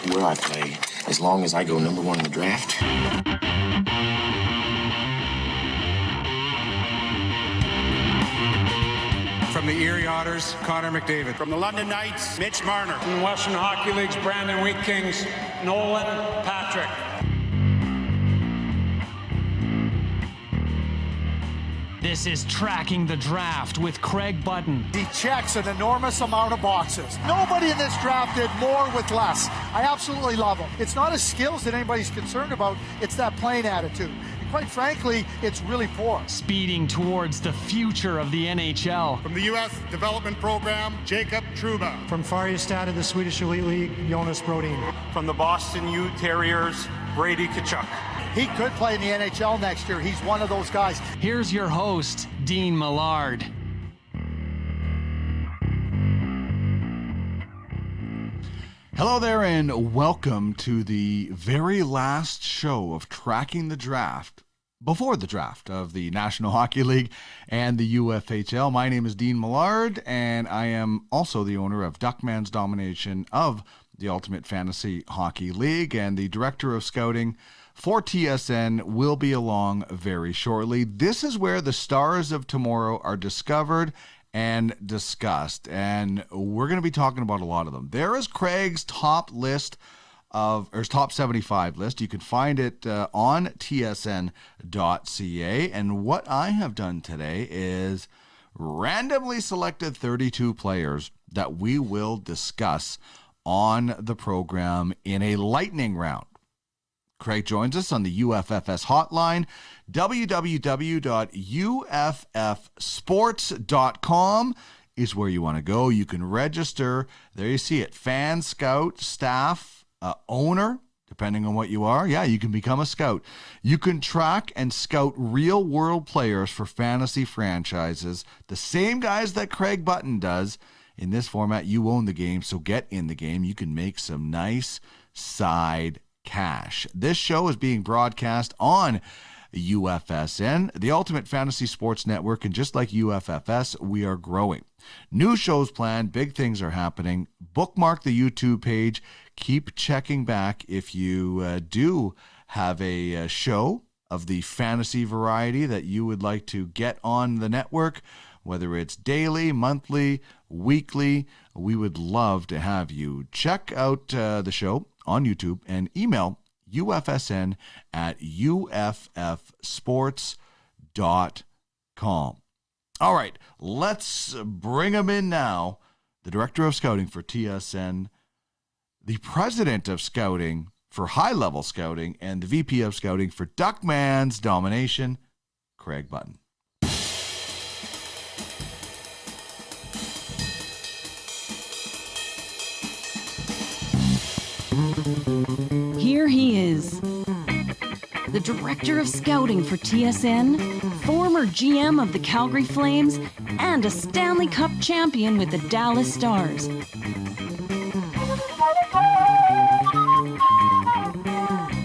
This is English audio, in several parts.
where I play, as long as I go number one in the draft. From the Erie Otters, Connor McDavid. From the London Knights, Mitch Marner. From the Western Hockey League's Brandon Wheat Kings, Nolan Patrick. This is Tracking the Draft with Craig Button. He checks an enormous amount of boxes. Nobody in this draft did more with less. I absolutely love him. It's not his skills that anybody's concerned about. It's that playing attitude. And quite frankly, it's really poor. Speeding towards the future of the NHL. From the U.S. Development Program, Jacob Truba. From Färjestad of the Swedish Elite League, Jonas Brodin. From the Boston U Terriers, Brady Tkachuk. He could play in the NHL next year. He's one of those guys. Here's your host, Dean Millard. Hello there and welcome to the very last show of Tracking the Draft before the draft of the National Hockey League and the UFHL. My name is Dean Millard and I am also the owner of Duckman's Domination of the Ultimate Fantasy Hockey League, and the Director of Scouting for TSN will be along very shortly. This is where the stars of tomorrow are discovered and discussed, and we're going to be talking about a lot of them. There is Craig's top list of, or his top 75 list. You can find it on tsn.ca, and what I have done today is randomly selected 32 players that we will discuss on the program in a lightning round. Craig joins us on the UFFS hotline. www.uffsports.com is where you want to go. You can register. There you see it. Fan, scout, staff, owner, depending on what you are. Yeah, you can become a scout. You can track and scout real-world players for fantasy franchises, the same guys that Craig Button does. In this format, you own the game, so get in the game. You can make some nice side cash. This show is being broadcast on UFSN, the Ultimate Fantasy Sports Network, and just like UFFS, we are growing. New shows planned, big things are happening. Bookmark the YouTube page. Keep checking back if you do have a show of the fantasy variety that you would like to get on the network, whether it's daily, monthly, weekly. We would love to have you. Check out the show on YouTube and email uffsports.com. All right, let's bring him in now. The Director of Scouting for TSN, the President of Scouting for High-Level Scouting, and the VP of Scouting for Duckman's Domination, Craig Button. Here he is, the Director of Scouting for TSN, former GM of the Calgary Flames, and a Stanley Cup champion with the Dallas Stars.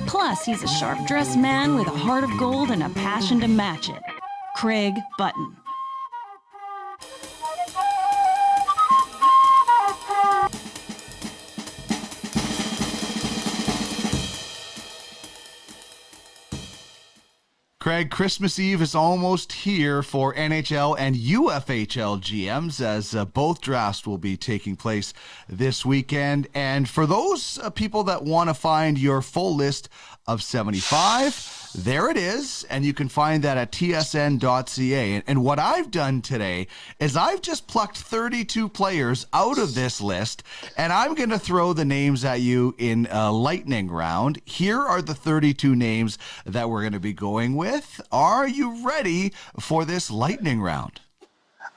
Plus, he's a sharp-dressed man with a heart of gold and a passion to match it. Craig Button. Craig, Christmas Eve is almost here for NHL and UFHL GMs, as both drafts will be taking place this weekend. And for those people that want to find your full list of 75, there it is, and you can find that at tsn.ca. And what I've done today is I've just plucked 32 players out of this list, and I'm going to throw the names at you in a lightning round. Here are the 32 names that we're going to be going with. Are you ready for this lightning round?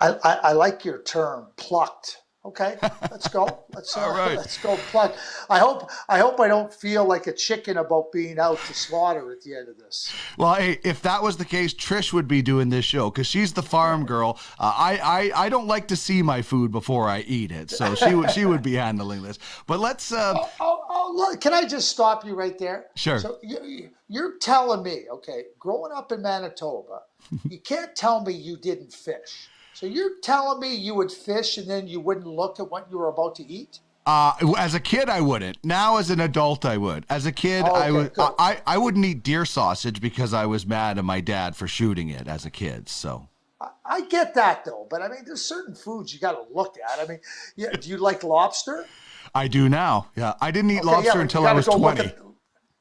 I like your term, plucked. Okay, let's go. All right. Let's go pluck. I hope I don't feel like a chicken about being out to slaughter at the end of this. Well, hey, if that was the case, Trish would be doing this show because she's the farm girl. I don't like to see my food before I eat it, so she would be handling this. But let's. Look, can I just stop you right there? Sure. So you're telling me, okay, growing up in Manitoba, you can't tell me you didn't fish. So you're telling me you would fish and then you wouldn't look at what you were about to eat? As a kid, I wouldn't. Now, as an adult, I would. As a kid, Okay, I would. good. I wouldn't eat deer sausage because I was mad at my dad for shooting it as a kid. So I get that though, but I mean, there's certain foods you got to look at. I mean, yeah, do you like lobster? I do now. Yeah, I didn't eat Okay, lobster but until you I gotta was go look 20.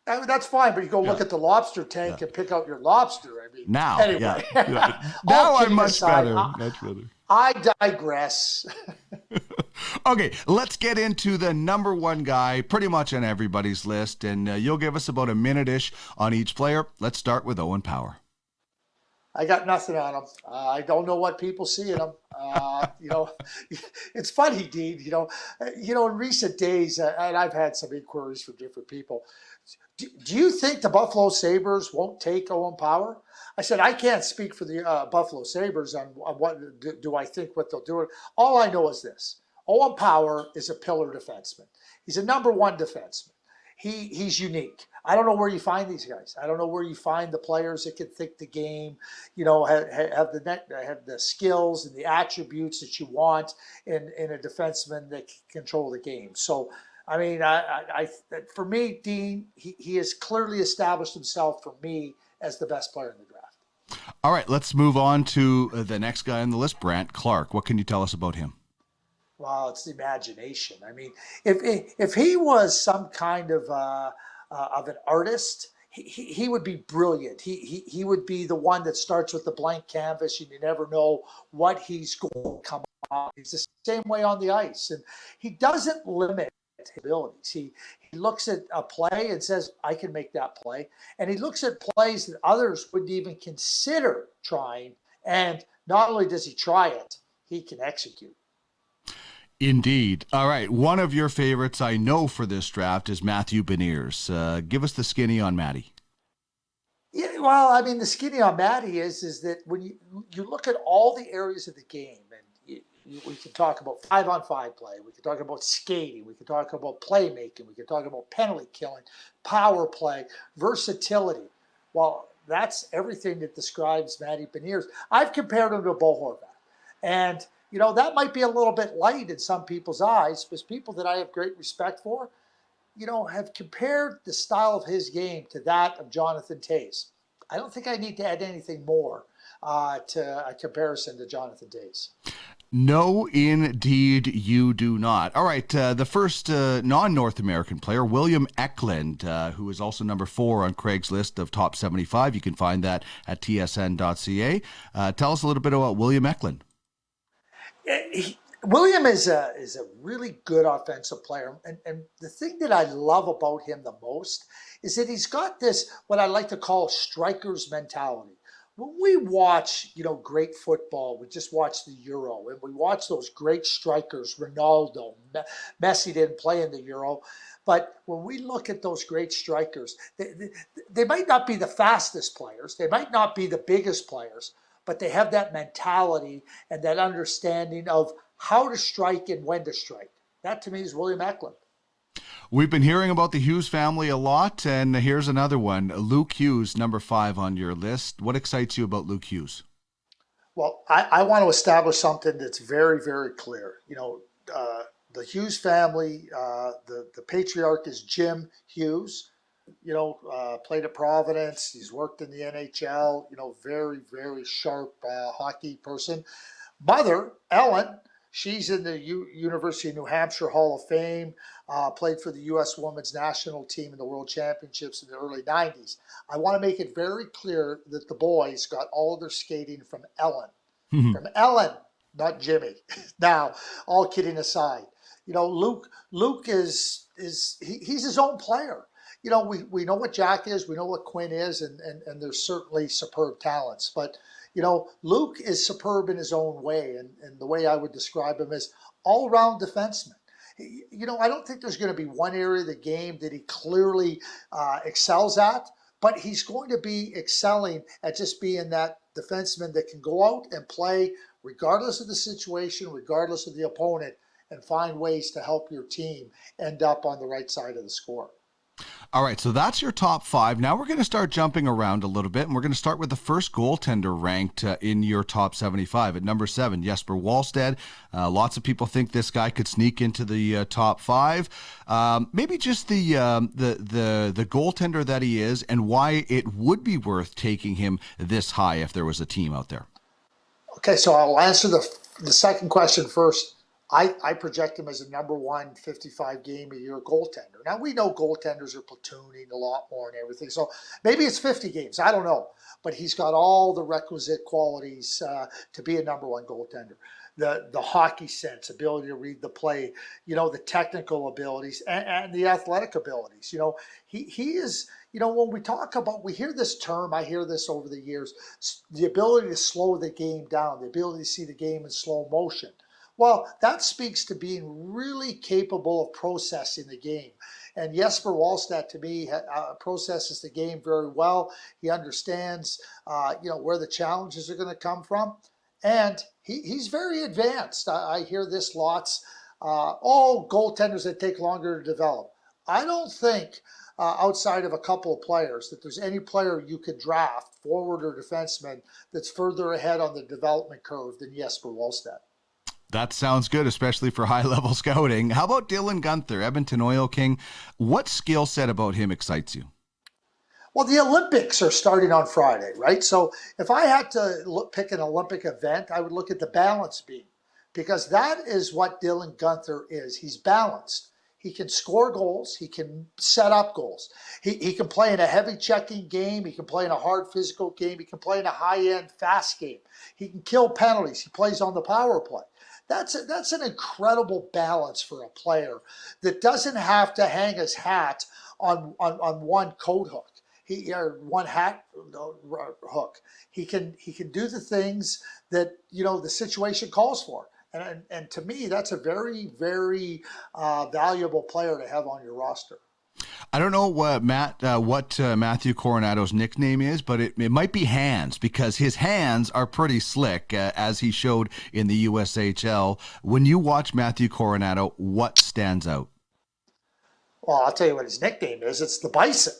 I mean, that's fine, but you go look at the lobster tank and pick out your lobster. I mean, Now, anyway. yeah. All Now I'm kidding much aside, better. Much better. I digress. Okay, let's get into the number one guy pretty much on everybody's list, and you'll give us about a minute-ish on each player. Let's start with Owen Power. I got nothing on him. I don't know what people see in him. You know, it's funny, Dean. You know, in recent days, and I've had some inquiries from different people. Do you think the Buffalo Sabres won't take Owen Power? I said, I can't speak for the Buffalo Sabres on what do I think what they'll do. All I know is this. Owen Power is a pillar defenseman. He's a number one defenseman. He's unique. I don't know where you find these guys. I don't know where you find the players that can think the game, you know, have the skills and the attributes that you want in a defenseman that can control the game. So, I mean, for me, Dean, he has clearly established himself for me as the best player in the draft. All right, let's move on to the next guy on the list, Brant Clark. What can you tell us about him? Well, it's the imagination. I mean, if he was some kind of an artist, he would be brilliant. He would be the one that starts with the blank canvas, and you never know what he's going to come on. He's the same way on the ice, and he doesn't limit his abilities. He looks at a play and says, I can make that play. And he looks at plays that others wouldn't even consider trying. And not only does he try it, he can execute. Indeed. All right. One of your favorites I know for this draft is Matthew Beniers. Give us the skinny on Matty. Yeah, well, I mean, the skinny on Matty is that when you look at all the areas of the game, and we can talk about 5-on-5 play, we can talk about skating, we can talk about playmaking, we can talk about penalty killing, power play, versatility. Well, that's everything that describes Matty Beniers. I've compared him to Bo Horvat. And you know, that might be a little bit light in some people's eyes, because people that I have great respect for, you know, have compared the style of his game to that of Jonathan Toews. I don't think I need to add anything more to a comparison to Jonathan Toews. No, indeed, you do not. All right, the first non-North American player, William Eklund, who is also number 4 on Craig's list of top 75. You can find that at tsn.ca. Tell us a little bit about William Eklund. William is a really good offensive player, and the thing that I love about him the most is that he's got this what I like to call striker's mentality. When we watch, you know, great football, we just watch the Euro, and we watch those great strikers, Ronaldo, Messi didn't play in the Euro, but when we look at those great strikers, they might not be the fastest players, they might not be the biggest players, but they have that mentality and that understanding of how to strike and when to strike. That, to me, is William Eklund. We've been hearing about the Hughes family a lot, and here's another one. Luke Hughes, number 5 on your list. What excites you about Luke Hughes? Well, I want to establish something that's very, very clear. You know, the Hughes family, the patriarch is Jim Hughes. You know, played at Providence. He's worked in the NHL. You know, very, very sharp hockey person. Mother, Ellen, she's in the University of New Hampshire Hall of Fame. Played for the U.S. Women's National Team in the World Championships in the early 90s. I want to make it very clear that the boys got all of their skating from Ellen. From Ellen, not Jimmy. Now, all kidding aside, you know, Luke is he's his own player. You know, we know what Jack is, we know what Quinn is, and there's certainly superb talents. But, you know, Luke is superb in his own way, and the way I would describe him is all-around defenseman. You know, I don't think there's going to be one area of the game that he clearly excels at, but he's going to be excelling at just being that defenseman that can go out and play regardless of the situation, regardless of the opponent, and find ways to help your team end up on the right side of the score. All right, so that's your top 5. Now we're going to start jumping around a little bit, and we're going to start with the first goaltender ranked in your top 75. At number 7, Jesper Wallstedt. Lots of people think this guy could sneak into the top 5. Maybe just the goaltender that he is, and why it would be worth taking him this high if there was a team out there. Okay, so I'll answer the second question first. I project him as a number 1 55-game-a-year goaltender. Now, we know goaltenders are platooning a lot more and everything, so maybe it's 50 games. I don't know. But he's got all the requisite qualities to be a number 1 goaltender. The hockey sense, ability to read the play, the technical abilities, and the athletic abilities. He is, when we talk about, we hear this term, I hear this over the years, the ability to slow the game down, the ability to see the game in slow motion. Well, that speaks to being really capable of processing the game. And Jesper Wallstedt, to me, processes the game very well. He understands, where the challenges are going to come from. And he's very advanced. I hear this lots. All goaltenders that take longer to develop. I don't think, outside of a couple of players, that there's any player you could draft, forward or defenseman, that's further ahead on the development curve than Jesper Wallstedt. That sounds good, especially for high-level scouting. How about Dylan Guenther, Edmonton Oil King? What skill set about him excites you? Well, the Olympics are starting on Friday, right? So if I had to pick an Olympic event, I would look at the balance beam, because that is what Dylan Guenther is. He's balanced. He can score goals. He can set up goals. He can play in a heavy checking game. He can play in a hard physical game. He can play in a high-end fast game. He can kill penalties. He plays on the power play. That's an incredible balance for a player that doesn't have to hang his hat on one coat hook. One hat hook. He can do the things that the situation calls for. And to me, that's a very, very valuable player to have on your roster. I don't know what Matthew Coronato's nickname is, but it might be Hands, because his hands are pretty slick, as he showed in the USHL. When you watch Matthew Coronato, what stands out? Well, I'll tell you what his nickname is. It's the Bison.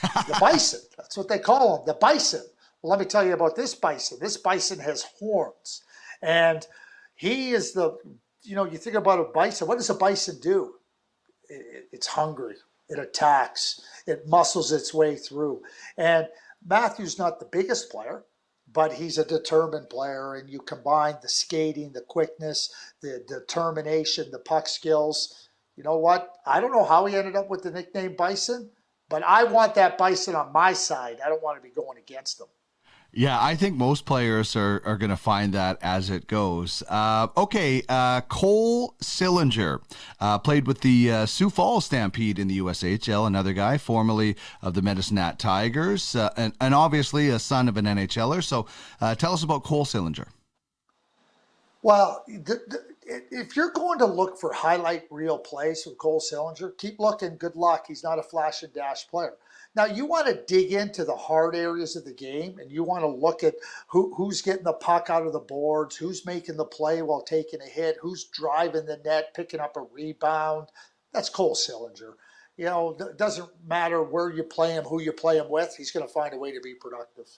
The Bison. That's what they call him, the Bison. Well, let me tell you about this Bison. This Bison has horns. And he is you think about a bison. What does a bison do? It's hungry. It attacks. It muscles its way through. And Matthew's not the biggest player, but he's a determined player. And you combine the skating, the quickness, the determination, the puck skills. You know what? I don't know how he ended up with the nickname Bison, but I want that Bison on my side. I don't want to be going against him. Yeah, I think most players are going to find that as it goes. Cole Sillinger played with the Sioux Falls Stampede in the USHL, another guy formerly of the Medicine Hat Tigers, and obviously a son of an NHLer. So tell us about Cole Sillinger. Well, if you're going to look for highlight reel plays from Cole Sillinger, keep looking. Good luck. He's not a flash and dash player. Now, you want to dig into the hard areas of the game, and you want to look at who's getting the puck out of the boards, who's making the play while taking a hit, who's driving the net, picking up a rebound. That's Cole Sillinger. It doesn't matter where you play him, who you play him with. He's going to find a way to be productive.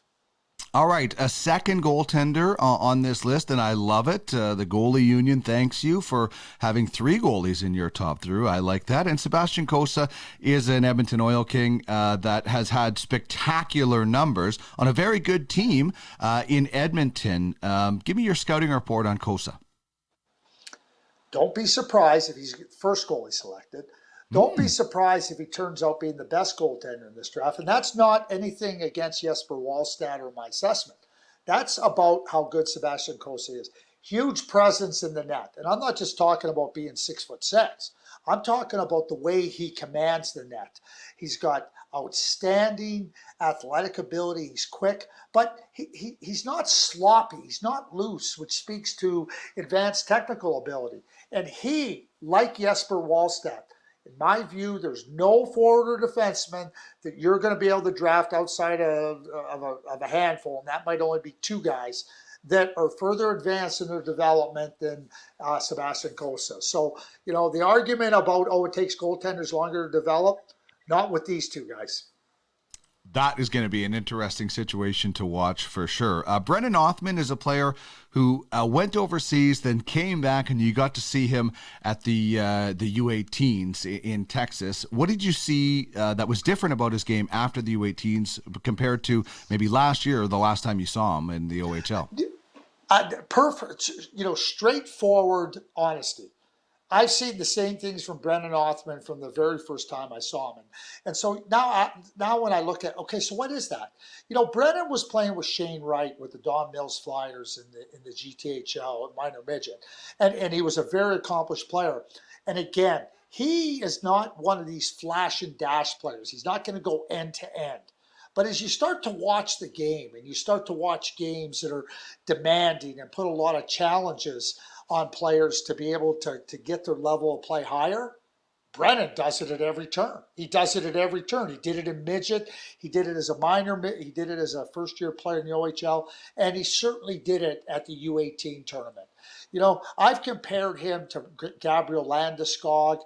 All right, a second goaltender on this list, and I love it. The goalie union thanks you for having 3 goalies in your top 3. I like that. And Sebastian Cossa is an Edmonton Oil King that has had spectacular numbers on a very good team in Edmonton. Give me your scouting report on Cossa. Don't be surprised if he's first goalie selected. Don't be surprised if he turns out being the best goaltender in this draft. And that's not anything against Jesper Wallstedt or my assessment. That's about how good Sebastian Cossa is. Huge presence in the net. And I'm not just talking about being 6'6". I'm talking about the way he commands the net. He's got outstanding athletic ability. He's quick, but he's not sloppy. He's not loose, which speaks to advanced technical ability. And he, like Jesper Wallstedt, in my view, there's no forward or defenseman that you're going to be able to draft outside of a handful, and that might only be 2 guys that are further advanced in their development than Sebastian Cossa. So, the argument about, it takes goaltenders longer to develop, Not with these two guys. That is going to be an interesting situation to watch for sure. Brennan Othman is a player who went overseas, then came back, and you got to see him at the U18s in Texas. What did you see that was different about his game after the U18s compared to maybe last year or the last time you saw him in the OHL? Perfect, straightforward honesty. I've seen the same things from Brennan Othman from the very first time I saw him. And so now when I look at, okay, so what is that? Brennan was playing with Shane Wright with the Don Mills Flyers in the GTHL minor midget. And he was a very accomplished player. And again, he is not one of these flash and dash players. He's not going to go end to end. But as you start to watch the game and you start to watch games that are demanding and put a lot of challenges on players to be able to get their level of play higher, Brennan does it at every turn. He does it at every turn. He did it in midget. He did it as a minor. He did it as a first-year player in the OHL. And he certainly did it at the U18 tournament. I've compared him to Gabriel Landeskog,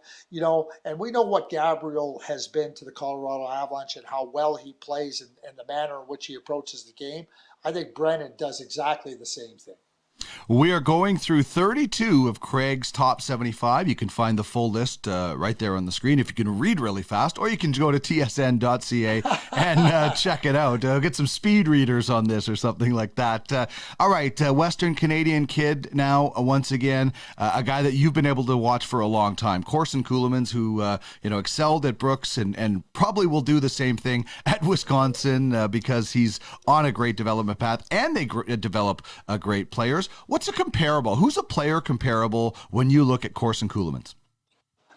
and we know what Gabriel has been to the Colorado Avalanche and how well he plays and the manner in which he approaches the game. I think Brennan does exactly the same thing. We are going through 32 of Craig's top 75. You can find the full list right there on the screen if you can read really fast, or you can go to tsn.ca and check it out. Get some speed readers on this or something like that. All right, Western Canadian kid now, once again, a guy that you've been able to watch for a long time. Corson Ceulemans, who excelled at Brooks and probably will do the same thing at Wisconsin because he's on a great development path and they develop great players. What's a comparable? Who's a player comparable when you look at Corson Ceulemans?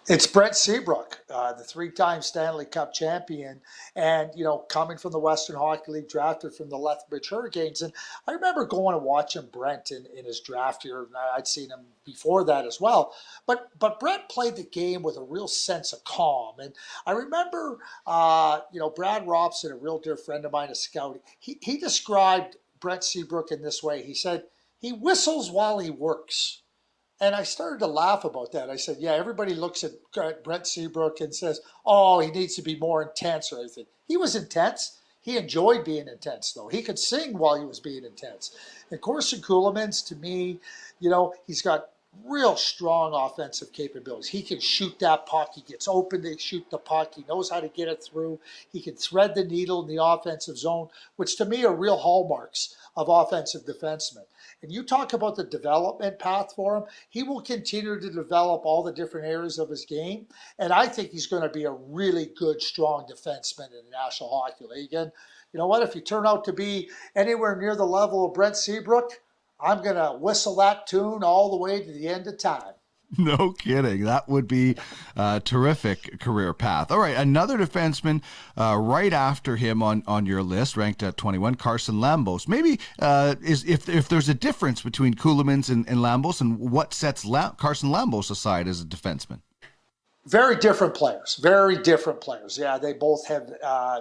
It's Brent Seabrook, the three-time Stanley Cup champion, and coming from the Western Hockey League, drafted from the Lethbridge Hurricanes. And I remember going and watching Brent in his draft year. I'd seen him before that as well. But Brent played the game with a real sense of calm. And I remember, Brad Robson, a real dear friend of mine, a scout. He described Brent Seabrook in this way. He said, he whistles while he works. And I started to laugh about that. I said, yeah, everybody looks at Brent Seabrook and says, oh, he needs to be more intense or anything. He was intense. He enjoyed being intense, though. He could sing while he was being intense. And Corson Ceulemans, to me, he's got real strong offensive capabilities. He can shoot that puck. He gets open to shoot the puck. He knows how to get it through. He can thread the needle in the offensive zone, which to me are real hallmarks of offensive defensemen. And you talk about the development path for him, he will continue to develop all the different areas of his game. And I think he's going to be a really good, strong defenseman in the National Hockey League. And you know what? If you turn out to be anywhere near the level of Brent Seabrook, I'm going to whistle that tune all the way to the end of time. No kidding. That would be a terrific career path. All right, another defenseman right after him on your list, ranked at 21, Carson Lambos. Maybe if there's a difference between Ceulemans and Lambos, and what sets Carson Lambos aside as a defenseman? Very different players. Very different players. Yeah, they both have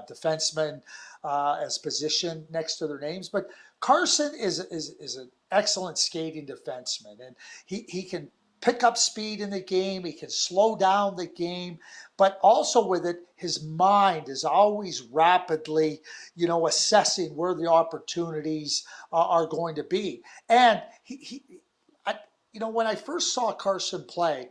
defensemen as position next to their names, but Carson is an excellent skating defenseman, and he can pick up speed in the game. He can slow down the game, but also with it, his mind is always rapidly, assessing where the opportunities are going to be. And when I first saw Carson play,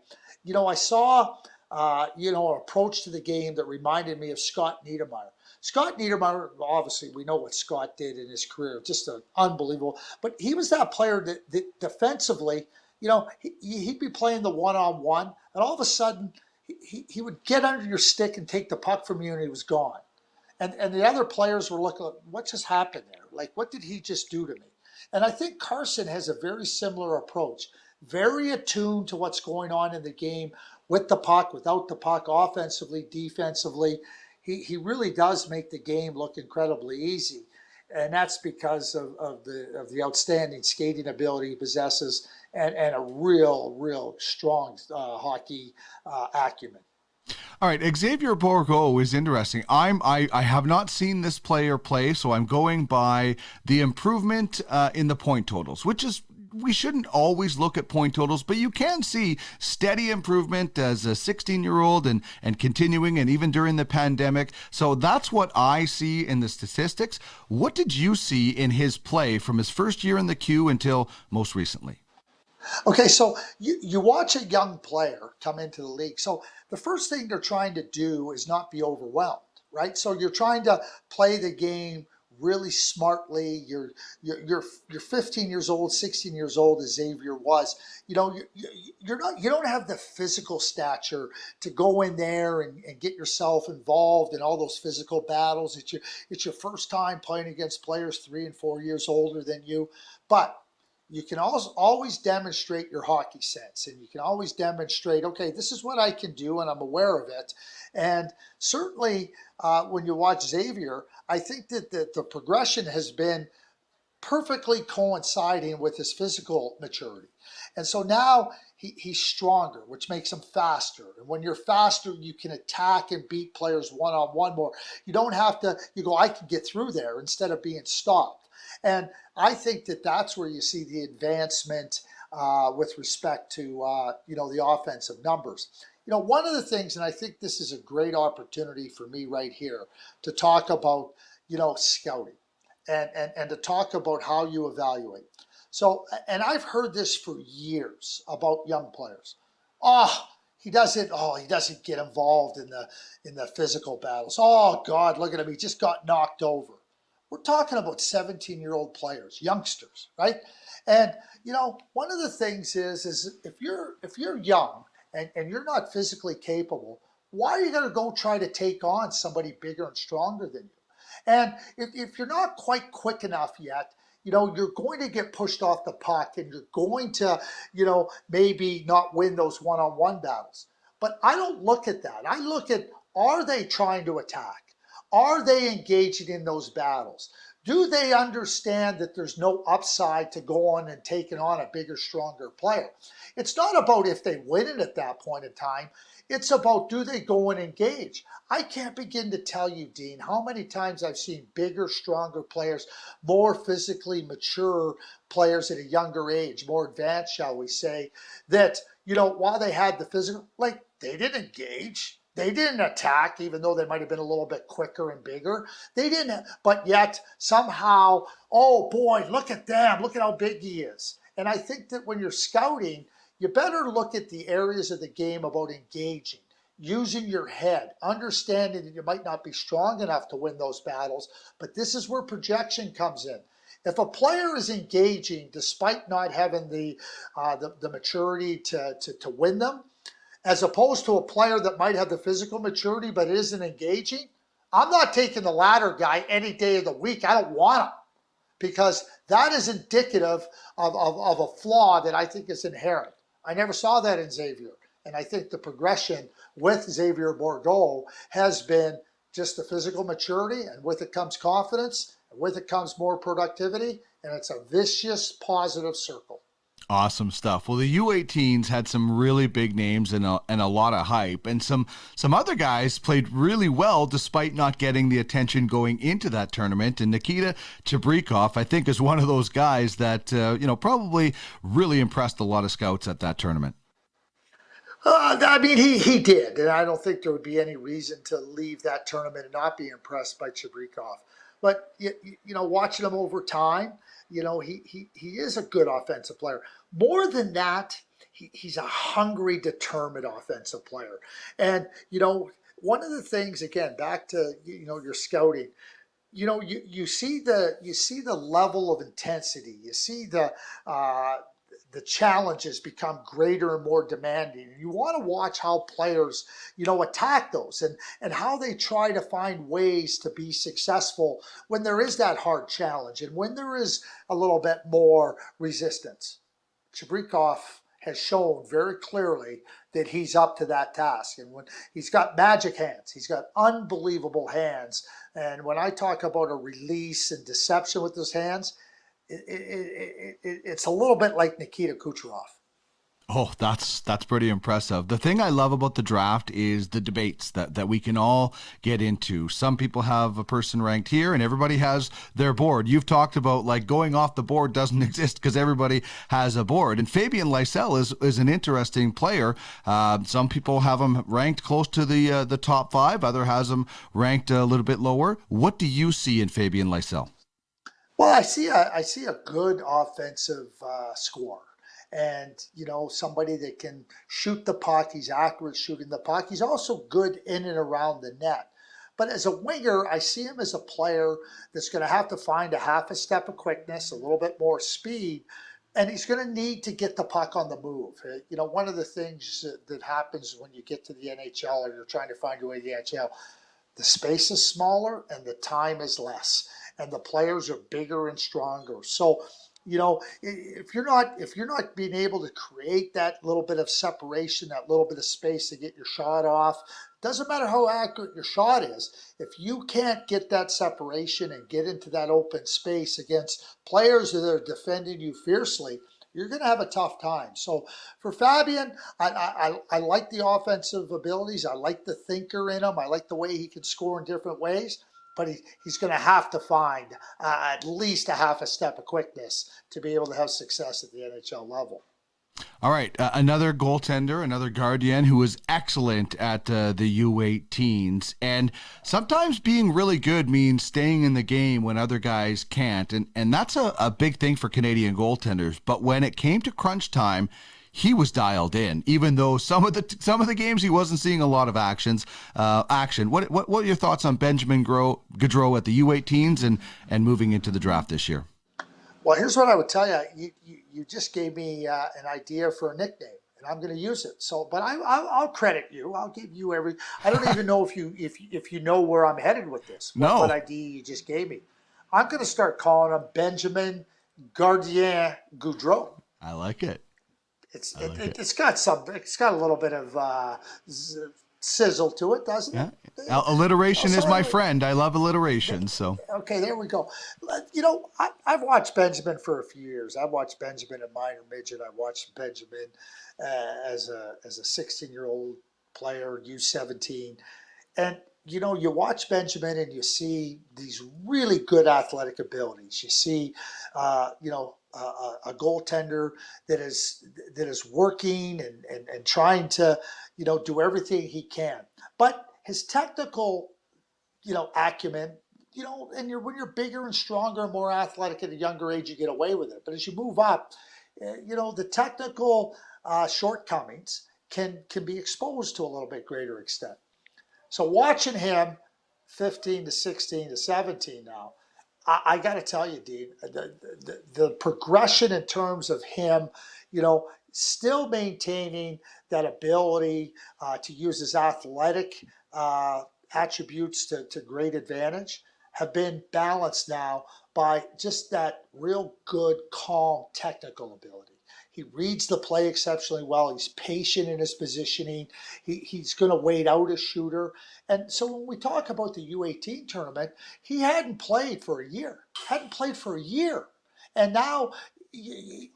I saw, an approach to the game that reminded me of Scott Niedermayer. Scott Niedermayer, obviously, we know what Scott did in his career, just unbelievable. But he was that player that defensively, he'd be playing the one-on-one, and all of a sudden, he would get under your stick and take the puck from you, and he was gone. And the other players were looking, what just happened there? Like, what did he just do to me? And I think Carson has a very similar approach, very attuned to what's going on in the game with the puck, without the puck, offensively, defensively. He really does make the game look incredibly easy. And that's because of the outstanding skating ability he possesses and a real strong hockey acumen. All right, Xavier Bourgault is interesting. I have not seen this player play, so I'm going by the improvement in the point totals, which is we shouldn't always look at point totals, but you can see steady improvement as a 16-year-old and continuing, and even during the pandemic. So that's what I see in the statistics. What did you see in his play from his first year in the Q until most recently? Okay, so you watch a young player come into the league. So the first thing they're trying to do is not be overwhelmed, right? So you're trying to play the game really smartly. You're 15 years old, 16 years old, as Xavier was. You don't have the physical stature to go in there and get yourself involved in all those physical battles. It's your first time playing against players 3 and 4 years older than you, but you can always demonstrate your hockey sense, and you can always demonstrate, okay, this is what I can do, and I'm aware of it. And certainly when you watch Xavier, I think that the progression has been perfectly coinciding with his physical maturity. And so now he's stronger, which makes him faster. And when you're faster, you can attack and beat players one-on-one more. You don't have to, you go, I can get through there, instead of being stopped. And I think that that's where you see the advancement with respect to, the offensive numbers. One of the things, and I think this is a great opportunity for me right here to talk about, scouting and to talk about how you evaluate. So, and I've heard this for years about young players. He doesn't get involved in the physical battles. Oh God, look at him, he just got knocked over. We're talking about 17-year-old players, youngsters, right? And one of the things is if you're young and you're not physically capable, why are you going to go try to take on somebody bigger and stronger than you? And if you're not quite quick enough yet, you're going to get pushed off the puck, and you're going to, maybe not win those one-on-one battles. But I don't look at that. I look at, are they trying to attack? Are they engaging in those battles? Do they understand that there's no upside to go on and taking on a bigger, stronger player? It's not about if they win it at that point in time. It's about, do they go and engage? I can't begin to tell you, Dean, how many times I've seen bigger, stronger players, more physically mature players at a younger age, more advanced, shall we say, that, while they had the physical, they didn't engage. They didn't attack, even though they might have been a little bit quicker and bigger. They didn't, but yet somehow, oh boy, look at them. Look at how big he is. And I think that when you're scouting, you better look at the areas of the game about engaging, using your head, understanding that you might not be strong enough to win those battles, but this is where projection comes in. If a player is engaging despite not having the maturity to win them, as opposed to a player that might have the physical maturity but isn't engaging, I'm not taking the latter guy any day of the week. I don't want him, because that is indicative of a flaw that I think is inherent. I never saw that in Xavier. And I think the progression with Xavier Bourgault has been just the physical maturity, and with it comes confidence, and with it comes more productivity, and it's a vicious positive circle. Awesome stuff. Well, the U18s had some really big names and a lot of hype, and some other guys played really well despite not getting the attention going into that tournament. And Nikita Chabrikov, I think, is one of those guys that probably really impressed a lot of scouts at that tournament. He did, and I don't think there would be any reason to leave that tournament and not be impressed by Chabrikov. But watching him over time, he is a good offensive player. More than that, he's a hungry, determined offensive player. And one of the things, again, back to your scouting, you see the level of intensity. You see the challenges become greater and more demanding. And you want to watch how players, attack those and how they try to find ways to be successful when there is that hard challenge and when there is a little bit more resistance. Chabrikov has shown very clearly that he's up to that task. And when he's got magic hands, he's got unbelievable hands. And when I talk about a release and deception with those hands, it's a little bit like Nikita Kucherov. Oh, that's pretty impressive. The thing I love about the draft is the debates that we can all get into. Some people have a person ranked here and everybody has their board. You've talked about like going off the board doesn't exist because everybody has a board. And Fabian Lysell is an interesting player. Some people have him ranked close to the top 5. Other has him ranked a little bit lower. What do you see in Fabian Lysell? Well, I see a good offensive scorer. And, somebody that can shoot the puck. He's accurate shooting the puck. He's also good in and around the net. But as a winger, I see him as a player that's going to have to find a half a step of quickness, a little bit more speed, and he's going to need to get the puck on the move. One of the things that happens when you get to the NHL or you're trying to find your way to the NHL, the space is smaller and the time is less, and the players are bigger and stronger. So, if you're not being able to create that little bit of separation, that little bit of space to get your shot off, doesn't matter how accurate your shot is, if you can't get that separation and get into that open space against players that are defending you fiercely, you're going to have a tough time. So for Fabian, I like the offensive abilities. I like the thinker in him. I like the way he can score in different ways. But he's going to have to find at least a half a step of quickness to be able to have success at the NHL level. All right, another goaltender, another Guardian who was excellent at the U18s. And sometimes being really good means staying in the game when other guys can't. And that's a big thing for Canadian goaltenders. But when it came to crunch time, he was dialed in, even though some of the games he wasn't seeing a lot of action. What are your thoughts on Benjamin Gaudreau at the U18s and moving into the draft this year? Well, here's what I would tell you. You just gave me an idea for a nickname, and I'm going to use it. So, but I'll credit you. I'll give you every. I don't even know if you know where I'm headed with this. What idea you just gave me? I'm going to start calling him Benjamin Gardien Gaudreau. I like it. It's got a little bit of sizzle to it, doesn't it? Alliteration is my friend. I love alliteration. So okay, there we go. I've watched Benjamin for a few years. I've watched Benjamin in minor midget. I watched Benjamin as a 16-year-old player, U17, and you watch Benjamin and you see these really good athletic abilities. You see, a goaltender that is working and trying to, do everything he can. But his technical, acumen, and when you're bigger and stronger and more athletic at a younger age, you get away with it. But as you move up, the technical shortcomings can be exposed to a little bit greater extent. So watching him 15 to 16 to 17 now, I got to tell you, Dean, the progression in terms of him, still maintaining that ability to use his athletic attributes to great advantage have been balanced now by just that real good, calm technical ability. He reads the play exceptionally well. He's patient in his positioning. He's going to wait out a shooter. And so when we talk about the U18 tournament, he hadn't played for a year. And now,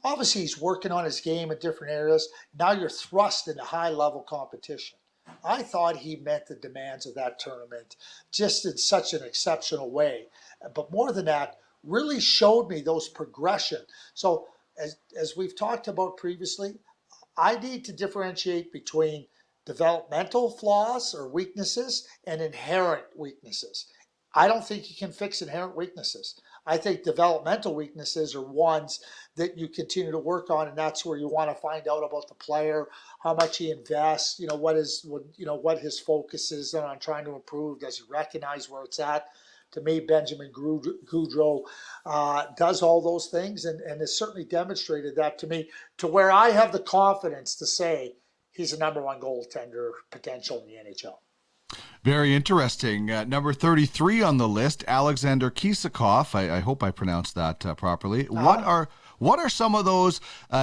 obviously, he's working on his game in different areas. Now you're thrust into high-level competition. I thought he met the demands of that tournament just in such an exceptional way. But more than that, really showed me those progression. So as we've talked about previously, I need to differentiate between developmental flaws or weaknesses and inherent weaknesses. I don't think you can fix inherent weaknesses. I think developmental weaknesses are ones that you continue to work on, and that's where you want to find out about the player, how much he invests, what his focus is on trying to improve. Does he recognize where it's at? To me, Benjamin Gaudreau does all those things and has certainly demonstrated that to me, to where I have the confidence to say he's a number one goaltender potential in the NHL. Very interesting. Number 33 on the list, Alexander Kisakov. I hope I pronounced that properly. What What are some of those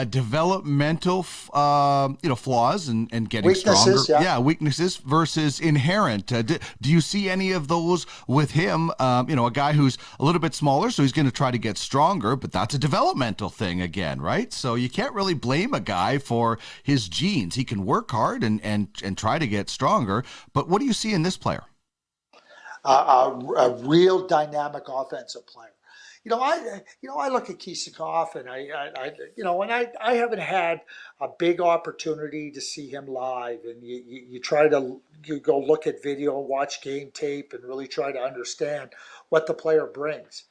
developmental, flaws and getting Weaknesses, stronger? yeah. Weaknesses versus inherent. Do you see any of those with him? A guy who's a little bit smaller, so he's going to try to get stronger, but that's a developmental thing again, right? So you can't really blame a guy for his genes. He can work hard and try to get stronger. But what do you see in this player? A real dynamic offensive player. I look at Kisakov, and I haven't had a big opportunity to see him live, and you go look at video, watch game tape, and really try to understand what the player brings.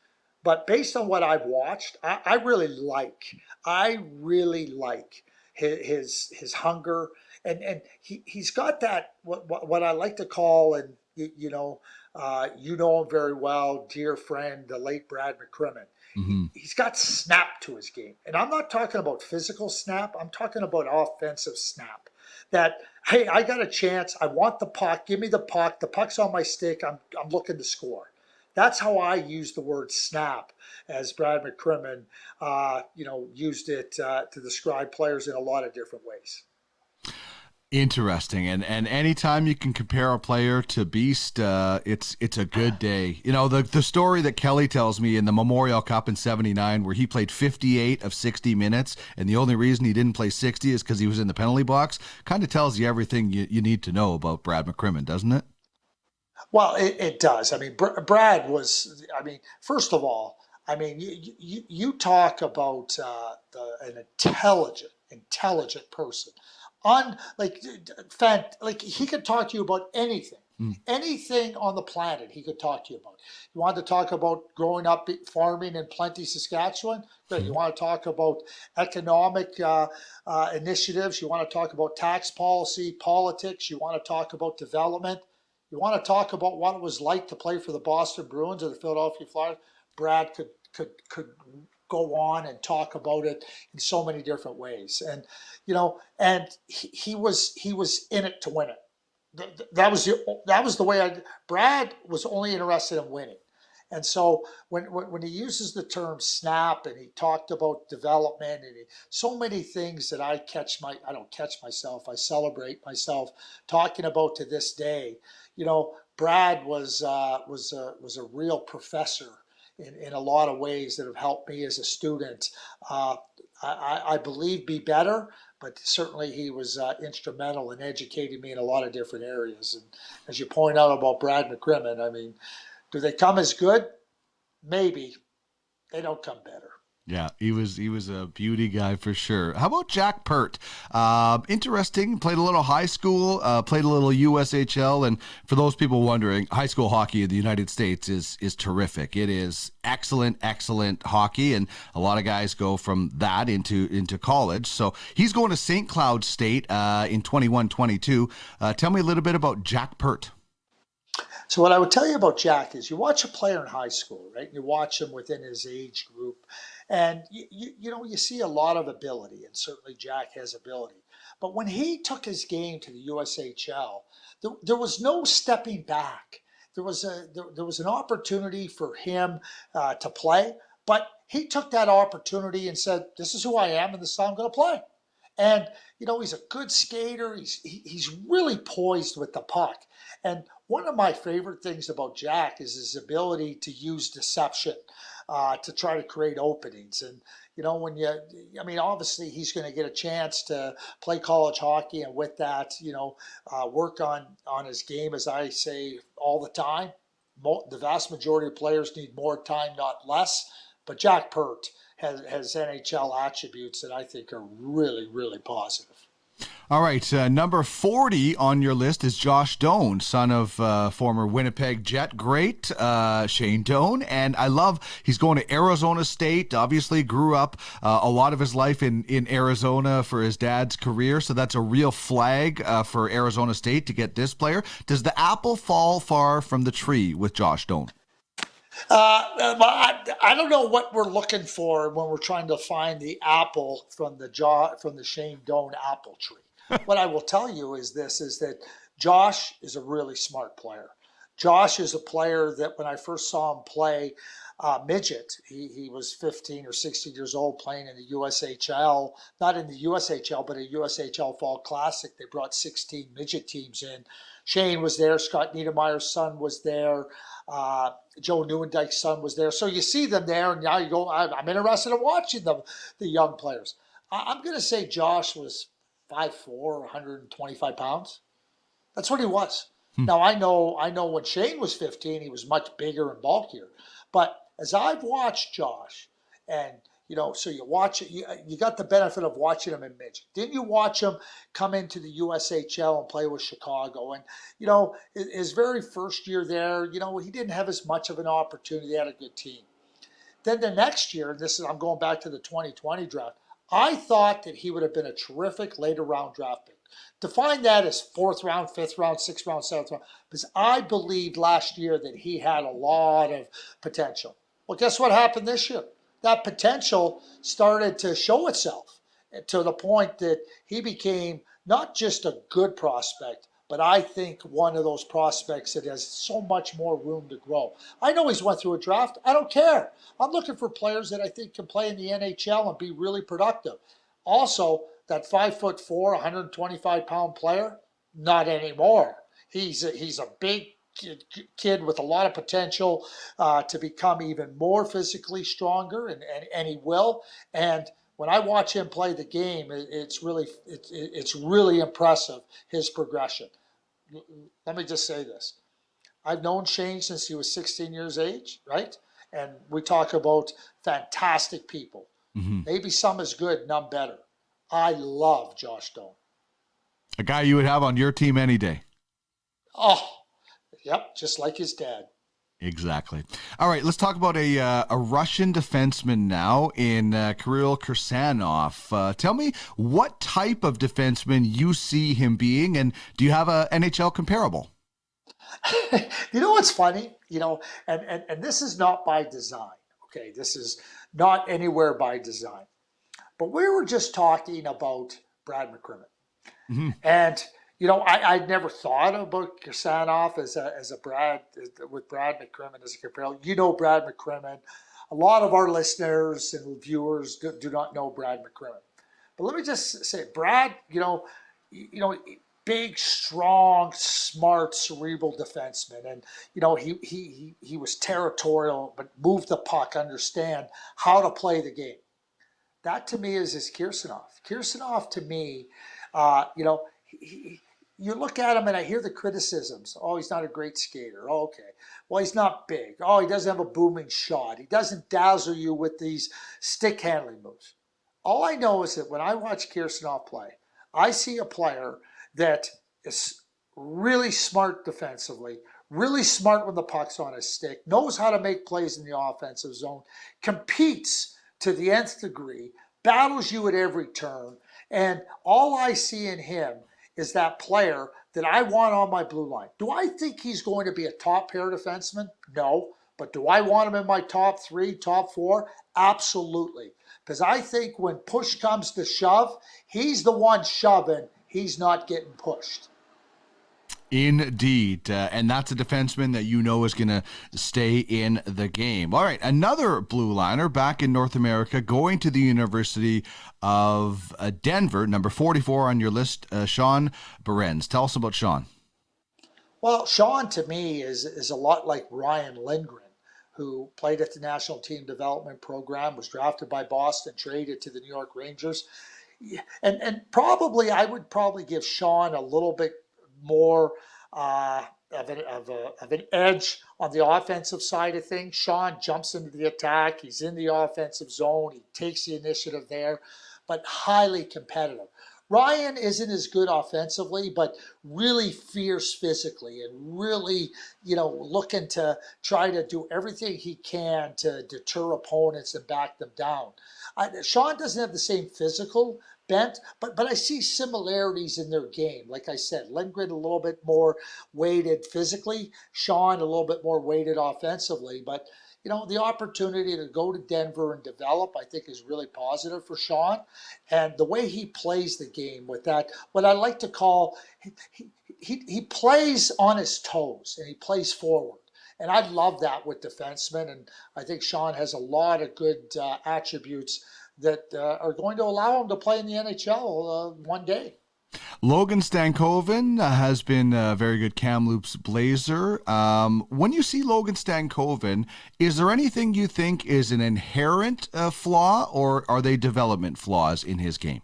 But based on what I've watched, I really like his hunger, and he's got that what I like to call, and you know him very well, dear friend, the late Brad McCrimmon. Mm-hmm. He's got snap to his game. And I'm not talking about physical snap. I'm talking about offensive snap. That, hey, I got a chance. I want the puck. Give me the puck. The puck's on my stick. I'm looking to score. That's how I use the word snap, as Brad McCrimmon, used it to describe players in a lot of different ways. Interesting. And anytime you can compare a player to Beast, it's a good day. The story that Kelly tells me in the Memorial Cup in 79, where he played 58 of 60 minutes, and the only reason he didn't play 60 is because he was in the penalty box, kind of tells you everything you need to know about Brad McCrimmon, doesn't it? Well, it does. I mean, Brad was, first of all, you talk about an intelligent person. He could talk to you about anything. Anything on the planet he could talk to you about. You want to talk about growing up farming in Plenty, Saskatchewan? Good. You want to talk about economic initiatives? You want to talk about tax policy, politics? You want to talk about development? You want to talk about what it was like to play for the Boston Bruins or the Philadelphia Flyers? Brad could go on and talk about it in so many different ways, and he was in it to win it. That was the way Brad was only interested in winning, and so when he uses the term snap and he talked about development and so many things that I don't catch myself, I celebrate myself talking about to this day. Brad was a real professor in a lot of ways that have helped me as a student. I believe be better, but certainly he was instrumental in educating me in a lot of different areas. And as you point out about Brad McCrimmon, do they come as good? Maybe. They don't come better. Yeah, he was a beauty guy for sure. How about Jack Pert? Interesting. Played a little high school, played a little USHL, and for those people wondering, high school hockey in the United States is terrific. It is excellent hockey, and a lot of guys go from that into college. So he's going to St. Cloud State in 21-22. Tell me a little bit about Jack Pert. So what I would tell you about Jack is you watch a player in high school, right? You watch him within his age group, and you see a lot of ability, and certainly Jack has ability. But when he took his game to the USHL, there was no stepping back. There was an opportunity for him to play, but he took that opportunity and said, "This is who I am, and this is how I'm going to play." And he's a good skater. He's really poised with the puck. And one of my favorite things about Jack is his ability to use deception to try to create openings. And obviously he's going to get a chance to play college hockey, and with that, work on his game, as I say all the time. The vast majority of players need more time, not less. But Jack Pert has NHL attributes that I think are really, really positive. All right, number 40 on your list is Josh Doan, son of former Winnipeg Jet great Shane Doan, and I love he's going to Arizona State. Obviously, grew up a lot of his life in Arizona for his dad's career, so that's a real flag for Arizona State to get this player. Does the apple fall far from the tree with Josh Doan? I don't know what we're looking for when we're trying to find the apple from the Shane Doan apple tree. What I will tell you is that Josh is a really smart player. Josh is a player that when I first saw him play, midget. He was 15 or 16 years old playing in the USHL, not in the USHL, but a USHL Fall Classic. They brought 16 midget teams in. Shane was there. Scott Niedermayer's son was there. Joe Neuendijk's son was there. So you see them there, and now you go, I'm interested in watching them, the young players. I'm going to say Josh was 5'4", 125 pounds. That's what he was. Now, I know when Shane was 15, he was much bigger and bulkier. But as I've watched Josh, and, so you watch it, you got the benefit of watching him in midget. Didn't you watch him come into the USHL and play with Chicago? And, his very first year there, he didn't have as much of an opportunity. He had a good team. Then the next year, I'm going back to the 2020 draft, I thought that he would have been a terrific later round draft pick. Define that as 4th round, 5th round, 6th round, 7th round, because I believed last year that he had a lot of potential. Well, guess what happened this year? That potential started to show itself to the point that he became not just a good prospect, but I think one of those prospects that has so much more room to grow. I know he's went through a draft. I don't care. I'm looking for players that I think can play in the NHL and be really productive. Also, that 5'4", 125-pound player, not anymore. He's a big kid with a lot of potential to become even more physically stronger, and he will. And when I watch him play the game, it's really impressive, his progression. Let me just say this. I've known Shane since he was 16 years of age, right? And we talk about fantastic people. Mm-hmm. Maybe some is good, none better. I love Josh Doan. A guy you would have on your team any day. Oh, yep, just like his dad. Exactly. All right, let's talk about a Russian defenseman now in Kirill Kirsanov. Tell me what type of defenseman you see him being, and do you have a NHL comparable? You know what's funny? And this is not by design, okay? This is not anywhere by design. But we were just talking about Brad McCrimmon. Mm-hmm. And I'd never thought about Kirsanov with Brad McCrimmon as a comparable. Brad McCrimmon. A lot of our listeners and viewers do not know Brad McCrimmon. But let me just say, Brad, big, strong, smart, cerebral defenseman, and he was territorial, but moved the puck, understand how to play the game. That to me is his Kirsanov. Kirsanov to me, you look at him and I hear the criticisms. Oh, he's not a great skater. Oh, okay. Well, he's not big. Oh, he doesn't have a booming shot. He doesn't dazzle you with these stick handling moves. All I know is that when I watch Kirsanov play, I see a player that is really smart defensively, really smart when the puck's on his stick, knows how to make plays in the offensive zone, competes to the nth degree, battles you at every turn, and all I see in him is that player that I want on my blue line. Do I think he's going to be a top pair defenseman? No. But do I want him in my top 3, top 4? Absolutely. Because I think when push comes to shove, he's the one shoving. He's not getting pushed. Indeed. And that's a defenseman that is going to stay in the game. All right. Another blue liner back in North America, going to the University of Denver, number 44 on your list, Sean Behrens. Tell us about Sean. Well, Sean to me is a lot like Ryan Lindgren, who played at the National Team Development Program, was drafted by Boston, traded to the New York Rangers. And probably I would give Sean a little bit more of an edge on the offensive side of things. Sean jumps into the attack. He's in the offensive zone. He takes the initiative there, but highly competitive. Ryan isn't as good offensively, but really fierce physically and really, looking to try to do everything he can to deter opponents and back them down. Sean doesn't have the same physical bent, but I see similarities in their game. Like I said, Lindgren a little bit more weighted physically, Sean a little bit more weighted offensively. But, the opportunity to go to Denver and develop, I think, is really positive for Sean. And the way he plays the game with that, what I like to call, he plays on his toes and he plays forward. And I love that with defensemen. And I think Sean has a lot of good attributes that are going to allow him to play in the NHL one day. Logan Stankoven has been a very good Kamloops Blazer. When you see Logan Stankoven, is there anything you think is an inherent flaw, or are they development flaws in his game?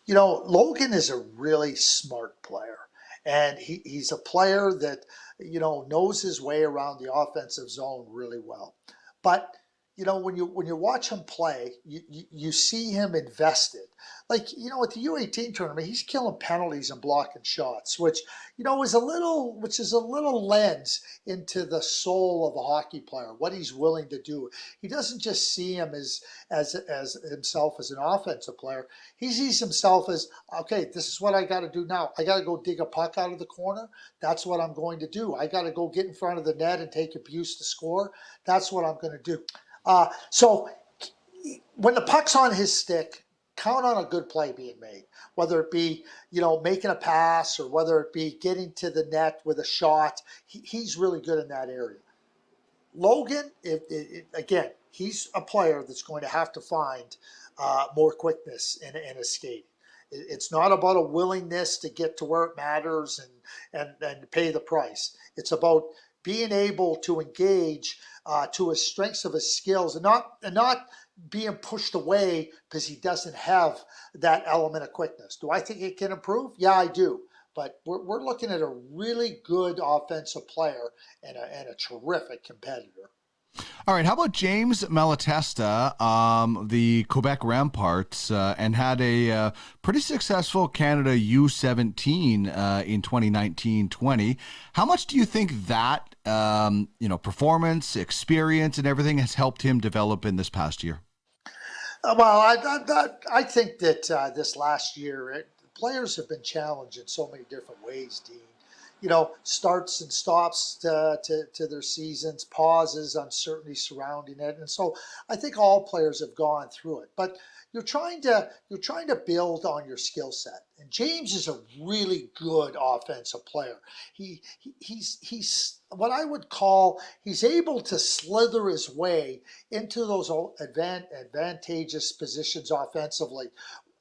You know, Logan is a really smart player, and he's a player that, you know, knows his way around the offensive zone really well. But you know, when you watch him play, you see him invested. Like, you know, at the U18 tournament, he's killing penalties and blocking shots, which, you know, is a little lens into the soul of a hockey player, what he's willing to do. He doesn't just see him as himself as an offensive player. He sees himself as, okay, this is what I got to do now. I got to go dig a puck out of the corner. That's what I'm going to do. I got to go get in front of the net and take abuse to score. That's what I'm going to do. So when the puck's on his stick, count on a good play being made, whether it be, you know, making a pass or whether it be getting to the net with a shot. He's really good in that area. Logan, again, he's a player that's going to have to find more quickness in his skating. It's not about a willingness to get to where it matters and pay the price. It's about being able to engage to his strengths of his skills and not being pushed away because he doesn't have that element of quickness. Do I think it can improve? Yeah, I do. But we're looking at a really good offensive player and a terrific competitor. All right, how about James Malatesta, the Quebec Ramparts, and had a pretty successful Canada U17 in 2019-20. How much do you think that performance, experience, and everything has helped him develop in this past year? Well, I think that this last year, players have been challenged in so many different ways, Dean. You know, starts and stops to their seasons, pauses, uncertainty surrounding it, and so I think all players have gone through it. But you're trying to build on your skill set, and James is a really good offensive player. He's what I would call, he's able to slither his way into those advantageous positions offensively,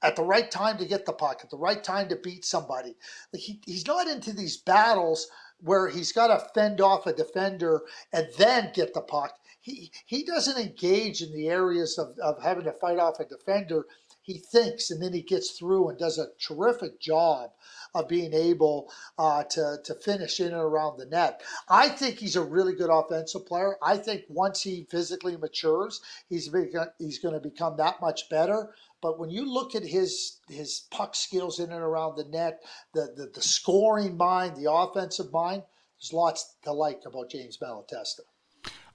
at the right time to get the puck, at the right time to beat somebody. Like he's not into these battles where he's got to fend off a defender and then get the puck. He doesn't engage in the areas of having to fight off a defender. He thinks, and then he gets through and does a terrific job of being able to finish in and around the net. I think he's a really good offensive player. I think once he physically matures, he's going to become that much better. But when you look at his puck skills in and around the net, the scoring mind, the offensive mind, there's lots to like about James Malatesta.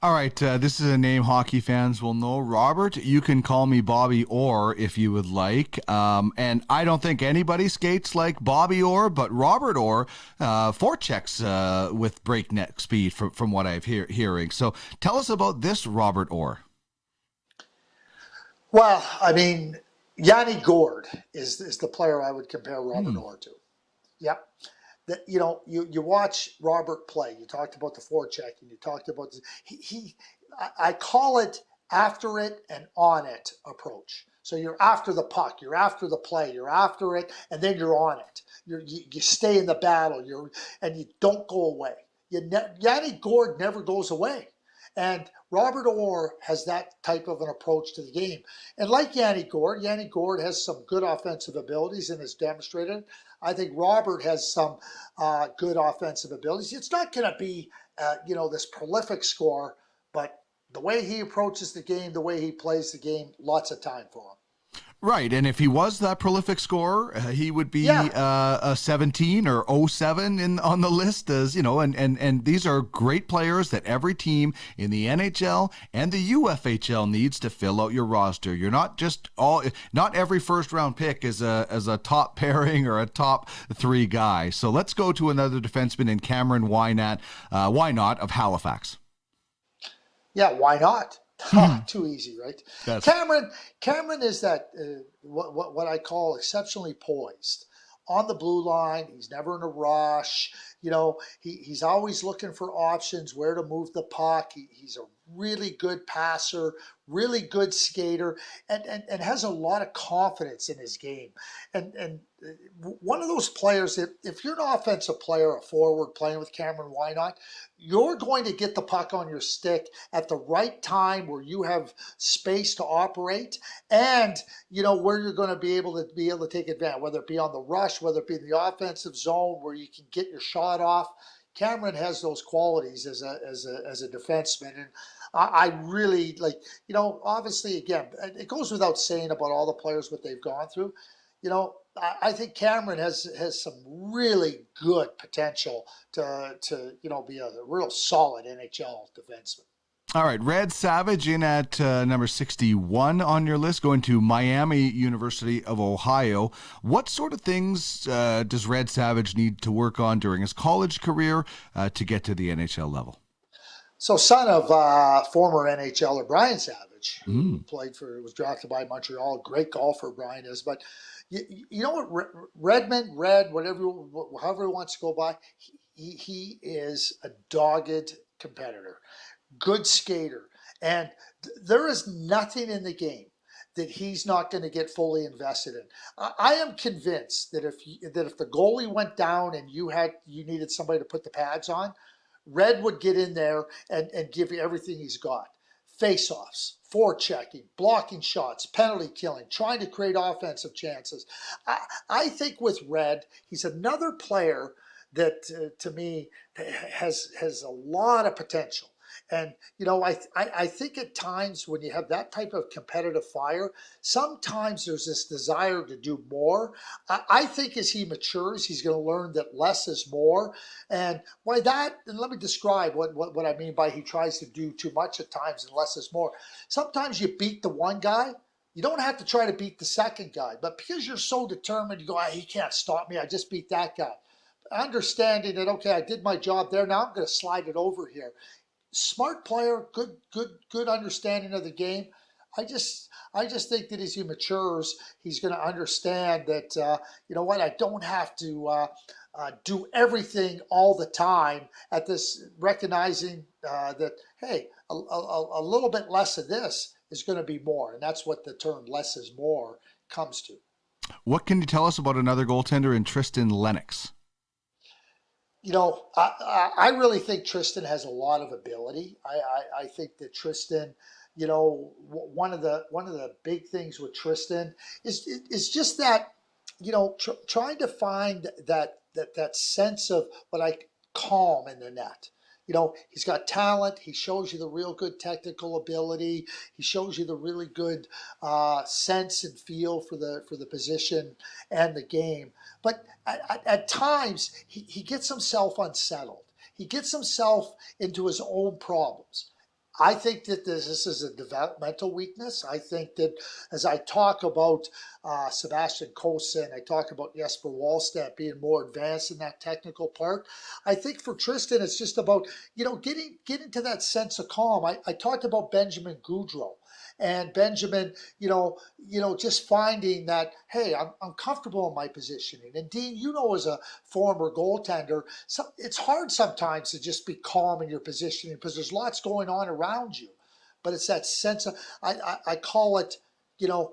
All right, this is a name hockey fans will know. Robert, you can call me Bobby Orr if you would like. And I don't think anybody skates like Bobby Orr, but Robert Orr forechecks with breakneck speed from what I've hearing. So tell us about this Robert Orr. Well, I mean, Yanni Gourde is the player I would compare Robert Orr to. Yep. That, you know, you watch Robert play. You talked about the forechecking. You talked about this. I call it after it and on it approach. So you're after the puck, you're after the play, you're after it, and then you're on it. You stay in the battle. And you don't go away. Yanni Gourde never goes away. And Robert Orr has that type of an approach to the game. And like Yanni Gourde has some good offensive abilities and has demonstrated it. I think Robert has some good offensive abilities. It's not going to be, this prolific scorer, but the way he approaches the game, the way he plays the game, lots of time for him. Right, and if he was that prolific scorer, he would be a 17 or 07 on the list, as you know. And these are great players that every team in the NHL and the UFHL needs to fill out your roster. You're not not every first round pick is a top pairing or a top three guy. So let's go to another defenseman in Cameron Wynot of Halifax. Yeah, why not? Too easy, right? Cameron is that what I call exceptionally poised. on the blue line. He's never in a rush. You know, he's always looking for options, where to move the puck. He's a really good passer, really good skater, and has a lot of confidence in his game. And one of those players, if you're an offensive player, a forward playing with Cameron Wynot, you're going to get the puck on your stick at the right time where you have space to operate, and you know where you're going to be able to take advantage, whether it be on the rush, whether it be in the offensive zone where you can get your shot off. Cameron has those qualities as a defenseman, and I really like, you know, obviously again, it goes without saying about all the players what they've gone through. You know, I think Cameron has some really good potential to you know, be a real solid NHL defenseman. All right, Red Savage in at number 61 on your list, going to Miami University of Ohio. What sort of things does Red Savage need to work on during his college career to get to the NHL level? So, son of former NHLer Brian Savage, who was drafted by Montreal. Great golfer, Brian is. But you know what, Redmond, however he wants to go by, he is a dogged competitor. Good skater, and there is nothing in the game that he's not going to get fully invested in. I am convinced that if the goalie went down and you needed somebody to put the pads on, Red would get in there and give you everything he's got. Face-offs, forechecking, blocking shots, penalty killing, trying to create offensive chances. I think with Red, he's another player that to me has a lot of potential. And, you know, I think at times when you have that type of competitive fire, sometimes there's this desire to do more. I think as he matures, he's going to learn that less is more. And by that, and let me describe what I mean by he tries to do too much at times and less is more. Sometimes you beat the one guy. You don't have to try to beat the second guy. But because you're so determined, you go, he can't stop me. I just beat that guy. Understanding that, okay, I did my job there. Now I'm going to slide it over here. Smart player, good understanding of the game. I just think that as he matures, he's going to understand that you know what, I don't have to do everything all the time. At this, recognizing that hey, a little bit less of this is going to be more, and that's what the term "less is more" comes to. What can you tell us about another goaltender in Tristan Lennox? You know, I really think Tristan has a lot of ability. I think that Tristan, you know, one of the big things with Tristan is just that, you know, trying to find that sense of what I calm in the net. You know, he's got talent. He shows you the real good technical ability. He shows you the really good sense and feel for the position and the game. But at times, he gets himself unsettled. He gets himself into his own problems. I think that this is a developmental weakness. I think that as I talk about Sebastian Cossa, I talk about Jesper Wallstedt being more advanced in that technical part, I think for Tristan, it's just about, you know, getting to that sense of calm. I talked about Benjamin Goudreau. And Benjamin, you know, just finding that, hey, I'm comfortable in my positioning. And Dean, you know, as a former goaltender, it's hard sometimes to just be calm in your positioning because there's lots going on around you. But it's that sense of, I call it, you know,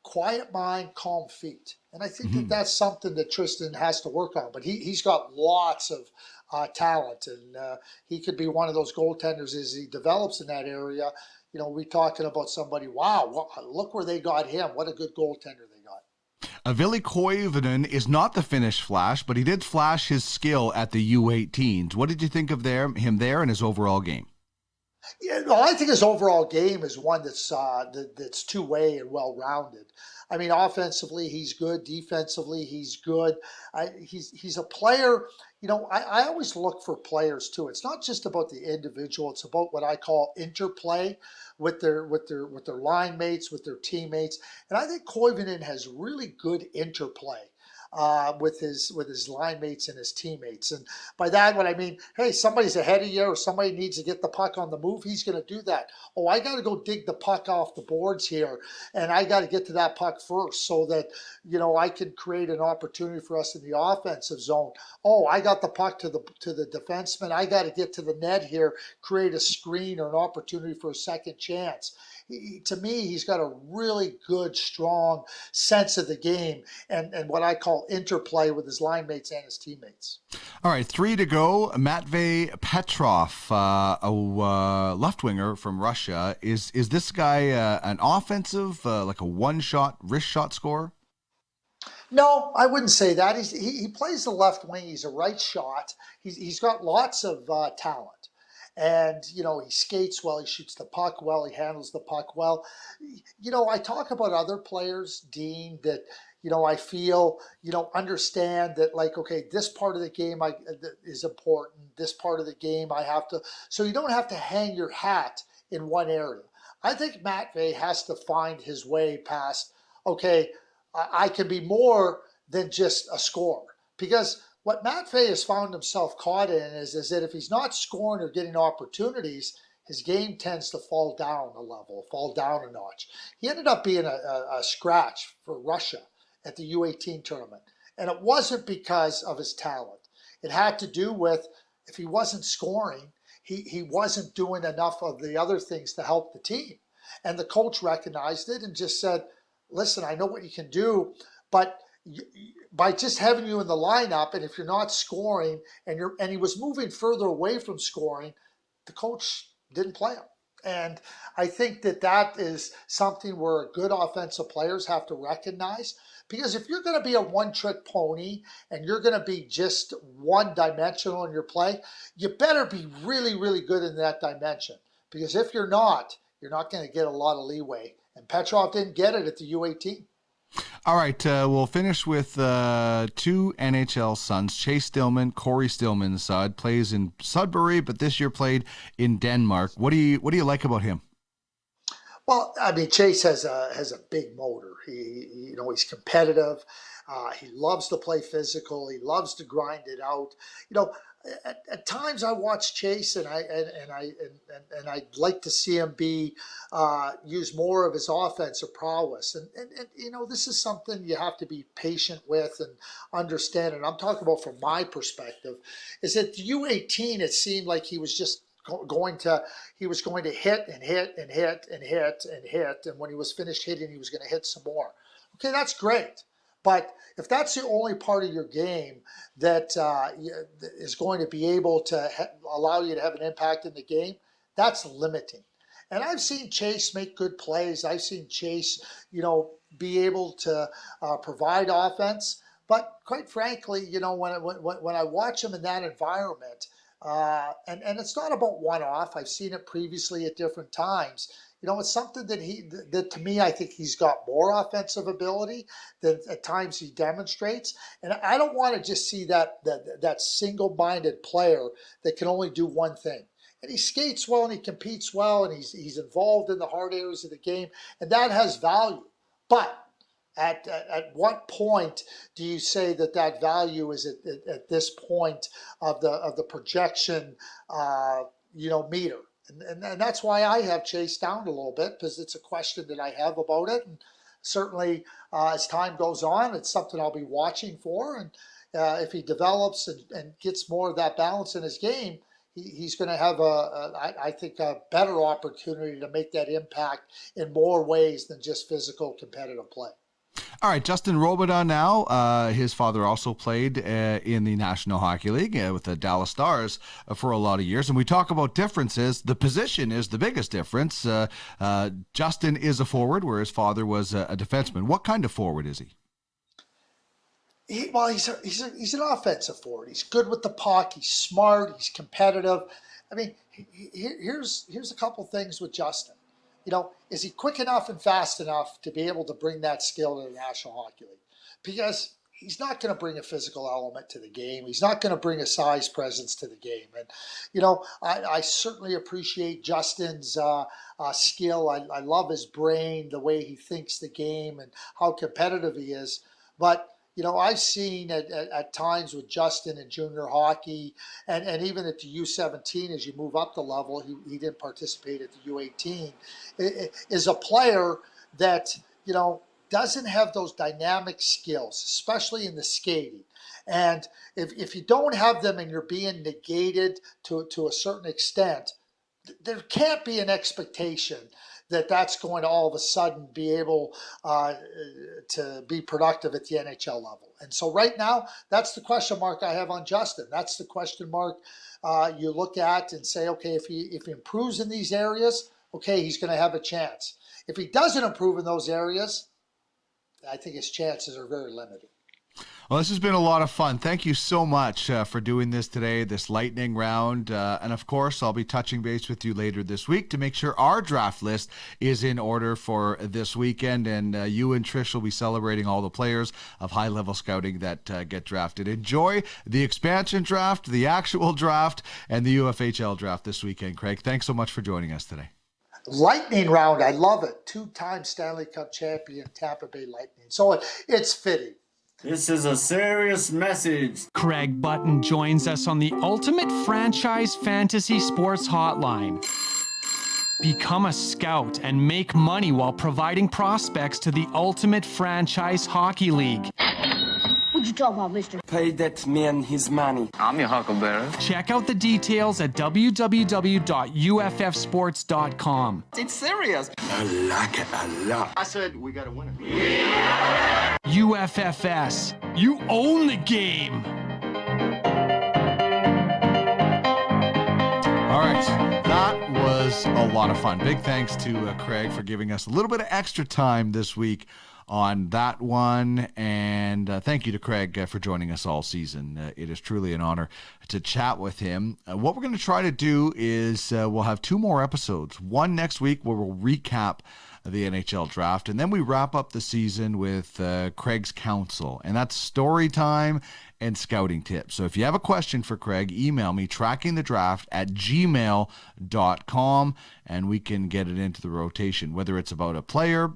quiet mind, calm feet. And I think that that's something that Tristan has to work on. But he's got lots of talent, and he could be one of those goaltenders as he develops in that area. You know, we're talking about somebody, wow, look where they got him. What a good goaltender they got. Ville Koivunen is not the Finnish Flash, but he did flash his skill at the U18s. What did you think of him there and his overall game? Yeah, well, I think his overall game is one that's two-way and well-rounded. I mean, offensively, he's good. Defensively, he's good. He's a player. You know, I always look for players too. It's not just about the individual. It's about what I call interplay with their line mates, with their teammates. And I think Koivunen has really good interplay. with his line mates and his teammates. And by that, what I mean, hey, somebody's ahead of you or somebody needs to get the puck on the move, he's going to do that. Oh, I got to go dig the puck off the boards here, and I got to get to that puck first so that, I can create an opportunity for us in the offensive zone. Oh, I got the puck to the defenseman. I got to get to the net here, create a screen or an opportunity for a second chance. To me, he's got a really good, strong sense of the game and what I call interplay with his line mates and his teammates. All right, 3 to go. Matvei Petrov, a left winger from Russia. Is this guy an offensive, like a one-shot, wrist shot scorer? No, I wouldn't say that. He plays the left wing. He's a right shot. He's got lots of talent. And, he skates well, he shoots the puck well, he handles the puck well. I talk about other players, Dean, that, I feel, understand that, like, okay, this part of the game is important. This part of the game I have to. So you don't have to hang your hat in one area. I think Matvei has to find his way past, okay, I can be more than just a scorer. Because what Matvei has found himself caught in is that if he's not scoring or getting opportunities, his game tends to fall down a level, fall down a notch. He ended up being a scratch for Russia at the U18 tournament. And it wasn't because of his talent. It had to do with if he wasn't scoring, he wasn't doing enough of the other things to help the team. And the coach recognized it and just said, listen, I know what you can do, but by just having you in the lineup, and if you're not scoring, and he was moving further away from scoring, the coach didn't play him. And I think that is something where good offensive players have to recognize. Because if you're going to be a one-trick pony and you're going to be just one-dimensional in your play, you better be really, really good in that dimension. Because if you're not going to get a lot of leeway. And Petrov didn't get it at the U18. All right, we'll finish with 2 NHL sons. Chase Stillman, Corey Stillman's son, plays in Sudbury, but this year played in Denmark. What do you like about him? Well, I mean, Chase has a big motor. He's competitive. He loves to play physical. He loves to grind it out. At times I watch Chase and I'd like to see him use more of his offensive prowess. And this is something you have to be patient with and understand. And I'm talking about from my perspective, is that the U18, it seemed like he was just going to hit and hit and hit and hit and hit. And when he was finished hitting, he was going to hit some more. Okay, that's great. But if that's the only part of your game that is going to be able to allow you to have an impact in the game, that's limiting. And I've seen Chase make good plays. I've seen Chase, be able to provide offense. But quite frankly, when I watch him in that environment, and it's not about one-off. I've seen it previously at different times. It's something that to me, I think he's got more offensive ability than at times he demonstrates. And I don't want to just see that single-minded player that can only do one thing. And he skates well and he competes well and he's involved in the hard areas of the game, and that has value. But at what point do you say that value is at this point of the projection meter? And that's why I have Chase down a little bit, because it's a question that I have about it. And certainly as time goes on, it's something I'll be watching for. And if he develops and gets more of that balance in his game, he's going to have, I think, a better opportunity to make that impact in more ways than just physical competitive play. All right, Justin Robidas now. His father also played in the National Hockey League with the Dallas Stars for a lot of years. And we talk about differences. The position is the biggest difference. Justin is a forward, where his father was a defenseman. What kind of forward is he? He's an offensive forward. He's good with the puck. He's smart. He's competitive. I mean, here's a couple things with Justin. Is he quick enough and fast enough to be able to bring that skill to the National Hockey League? Because he's not going to bring a physical element to the game. He's not going to bring a size presence to the game. And, I certainly appreciate Justin's skill. I love his brain, the way he thinks the game and how competitive he is. But, I've seen at times with Justin in junior hockey and even at the U17 as you move up the level, he didn't participate at the U18, is a player that, doesn't have those dynamic skills, especially in the skating. And if you don't have them and you're being negated to a certain extent, there can't be an expectation that that's going to all of a sudden be able to be productive at the NHL level. And so right now, that's the question mark I have on Justin. That's the question mark you look at and say, okay, if he improves in these areas, okay, he's going to have a chance. If he doesn't improve in those areas, I think his chances are very limited. Well, this has been a lot of fun. Thank you so much for doing this today, this lightning round. And of course, I'll be touching base with you later this week to make sure our draft list is in order for this weekend. And you and Trish will be celebrating all the players of high-level scouting that get drafted. Enjoy the expansion draft, the actual draft, and the UFHL draft this weekend, Craig. Thanks so much for joining us today. Lightning round, I love it. 2-time Stanley Cup champion, Tampa Bay Lightning. So it's fitting. This is a serious message. Craig Button joins us on the Ultimate Franchise Fantasy Sports Hotline. Become a scout and make money while providing prospects to the Ultimate Franchise Hockey League. What you talking about, mister? Pay that man his money. I'm your huckleberry. Check out the details at www.uffsports.com. It's serious. I like it a lot. I said we got a winner. UFFS. You own the game. All right, that was a lot of fun. Big thanks to Craig for giving us a little bit of extra time this week on that one. And thank you to Craig for joining us all season. It is truly an honor to chat with him. What we're going to try to do is we'll have 2 more episodes. One next week where we'll recap the NHL Draft, and then we wrap up the season with Craig's counsel, and that's story time and scouting tips. So if you have a question for Craig, email me trackingthedraft@gmail.com, and we can get it into the rotation, whether it's about a player,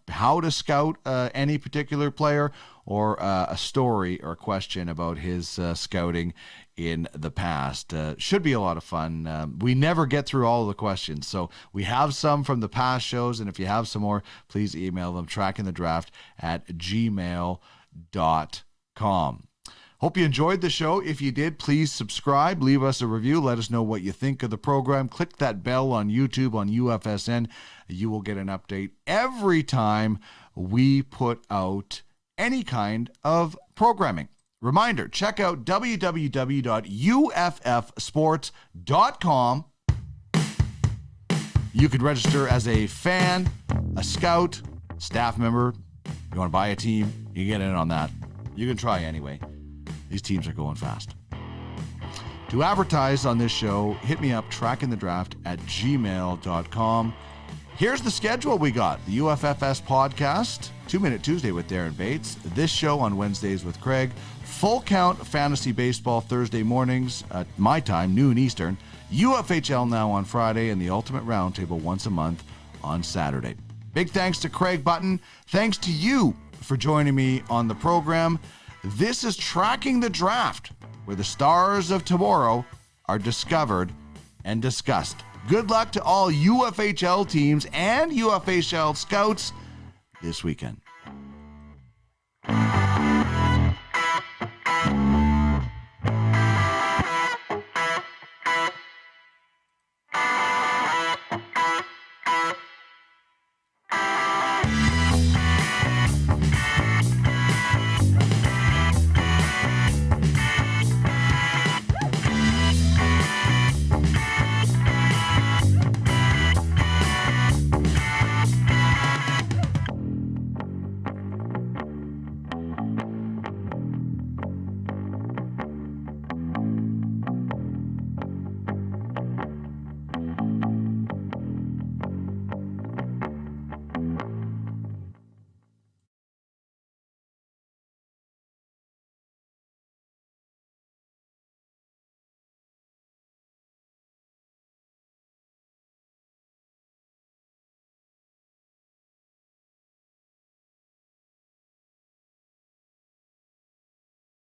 how to scout any particular player, or a story or a question about his scouting in the past. Should be a lot of fun. We never get through all of the questions, so we have some from the past shows, and if you have some more, please email them, trackingthedraft@gmail.com. Hope you enjoyed the show. If you did, please subscribe, leave us a review, let us know what you think of the program. Click that bell on YouTube on UFSN. You will get an update every time we put out any kind of programming. Reminder, check out www.uffsports.com. You can register as a fan, a scout, staff member. You want to buy a team, you get in on that. You can try anyway. These teams are going fast. To advertise on this show, hit me up, trackingthedraft@gmail.com. Here's the schedule we got. The UFFS podcast, 2 Minute Tuesday with Darren Bates. This show on Wednesdays with Craig. Full Count Fantasy Baseball Thursday mornings at my time, noon Eastern. UFHL Now on Friday, and the Ultimate Roundtable once a month on Saturday. Big thanks to Craig Button. Thanks to you for joining me on the program. This is Tracking the Draft, where the stars of tomorrow are discovered and discussed. Good luck to all UFHL teams and UFHL scouts this weekend.